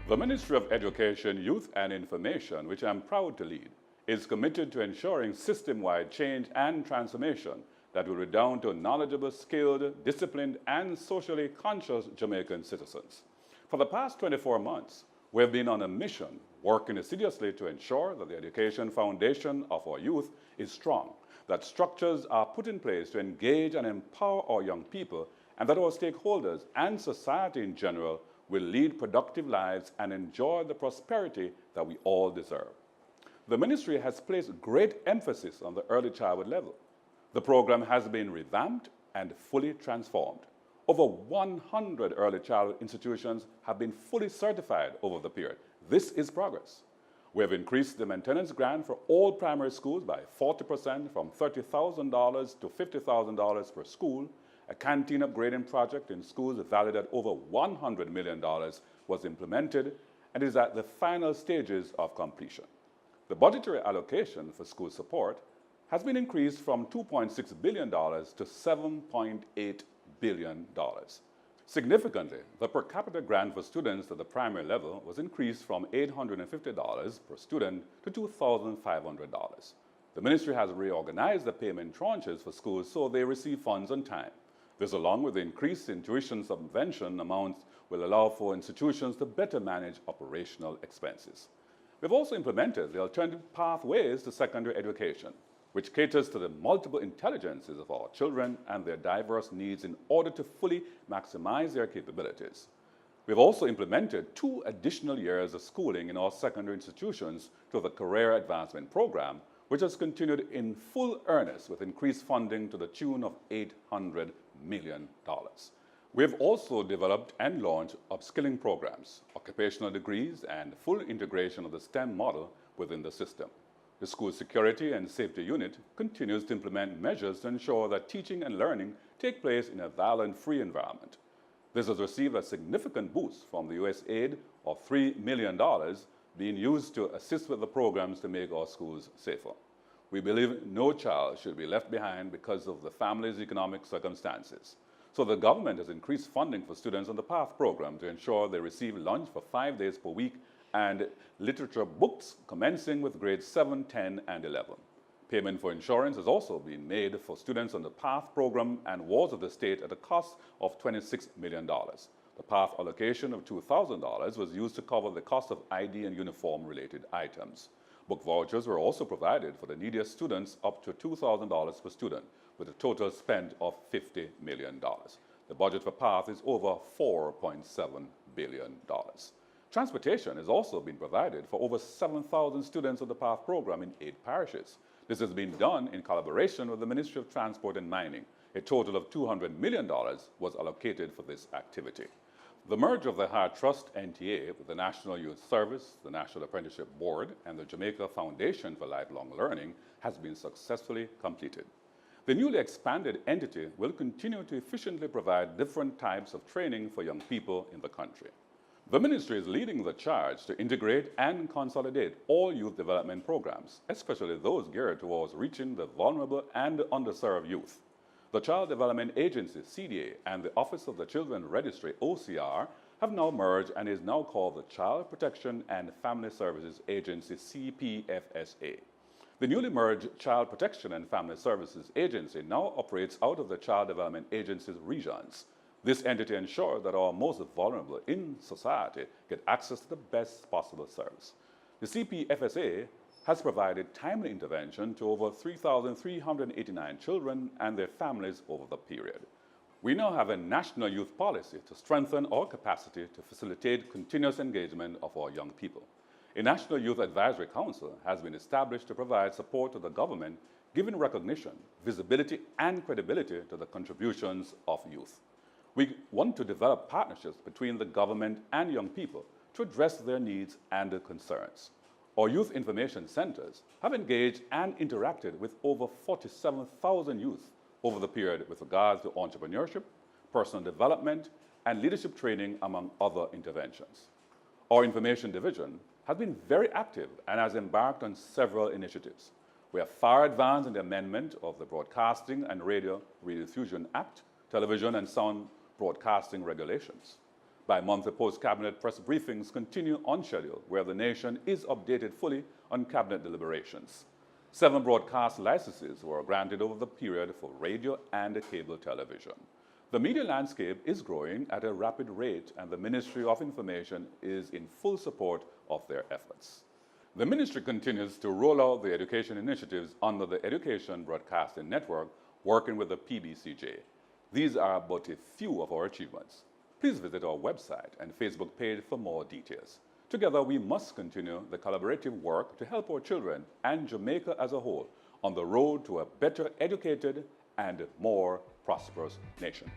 The Ministry of Education, Youth and Information, which I'm proud to lead, is committed to ensuring system-wide change and transformation that will redound to knowledgeable, skilled, disciplined, and socially conscious Jamaican citizens. For the past 24 months, we have been on a mission, working assiduously to ensure that the education foundation of our youth is strong, that structures are put in place to engage and empower our young people, and that our stakeholders and society in general will lead productive lives and enjoy the prosperity that we all deserve. The ministry has placed great emphasis on the early childhood level. The program has been revamped and fully transformed. Over 100 early childhood institutions have been fully certified over the period. This is progress. We have increased the maintenance grant for all primary schools by 40% from $30,000 to $50,000 per school. A canteen upgrading project in schools valued at over $100 million was implemented and is at the final stages of completion. The budgetary allocation for school support has been increased from $2.6 billion to $7.8 billion. Significantly, the per capita grant for students at the primary level was increased from $850 per student to $2,500. The ministry has reorganized the payment tranches for schools so they receive funds on time. This, along with the increase in tuition subvention amounts, will allow for institutions to better manage operational expenses. We've also implemented the alternative pathways to secondary education, which caters to the multiple intelligences of our children and their diverse needs in order to fully maximize their capabilities. We've also implemented 2 additional years of schooling in our secondary institutions through the Career Advancement Program, which has continued in full earnest with increased funding to the tune of $800 million. We have also developed and launched upskilling programs, occupational degrees, and full integration of the STEM model within the system. The School Security and Safety Unit continues to implement measures to ensure that teaching and learning take place in a violent-free environment. This has received a significant boost from the U.S. aid of $3 million being used to assist with the programs to make our schools safer. We believe no child should be left behind because of the family's economic circumstances. So the government has increased funding for students on the PATH program to ensure they receive lunch for 5 days per week and literature books commencing with grades 7, 10, and 11. Payment for insurance has also been made for students on the PATH program and wards of the state at a cost of $26 million. The PATH allocation of $2,000 was used to cover the cost of ID and uniform-related items. Book vouchers were also provided for the neediest students up to $2,000 per student, with a total spend of $50 million. The budget for PATH is over $4.7 billion. Transportation has also been provided for over 7,000 students of the PATH program in 8 parishes. This has been done in collaboration with the Ministry of Transport and Mining. A total of $200 million was allocated for this activity. The merger of the Heart Trust NTA with the National Youth Service, the National Apprenticeship Board, and the Jamaica Foundation for Lifelong Learning has been successfully completed. The newly expanded entity will continue to efficiently provide different types of training for young people in the country. The ministry is leading the charge to integrate and consolidate all youth development programs, especially those geared towards reaching the vulnerable and underserved youth. The Child Development Agency, CDA, and the Office of the Children Registry, OCR, have now merged and is now called the Child Protection and Family Services Agency, CPFSA. The newly merged Child Protection and Family Services Agency now operates out of the Child Development Agency's regions. This entity ensures that our most vulnerable in society get access to the best possible service. The CPFSA has provided timely intervention to over 3,389 children and their families over the period. We now have a national youth policy to strengthen our capacity to facilitate continuous engagement of our young people. A National Youth Advisory Council has been established to provide support to the government, giving recognition, visibility, and credibility to the contributions of youth. We want to develop partnerships between the government and young people to address their needs and their concerns. Our youth information centers have engaged and interacted with over 47,000 youth over the period with regards to entrepreneurship, personal development, and leadership training, among other interventions. Our information division has been very active and has embarked on several initiatives. We are far advanced in the amendment of the Broadcasting and Radio Radiodiffusion Act, television and sound broadcasting regulations. Bi-monthly post-cabinet press briefings continue on schedule, where the nation is updated fully on cabinet deliberations. 7 broadcast licenses were granted over the period for radio and cable television. The media landscape is growing at a rapid rate, and the Ministry of Information is in full support of their efforts. The ministry continues to roll out the education initiatives under the Education Broadcasting Network, working with the PBCJ. These are but a few of our achievements. Please visit our website and Facebook page for more details. Together, we must continue the collaborative work to help our children and Jamaica as a whole on the road to a better educated and more prosperous nation.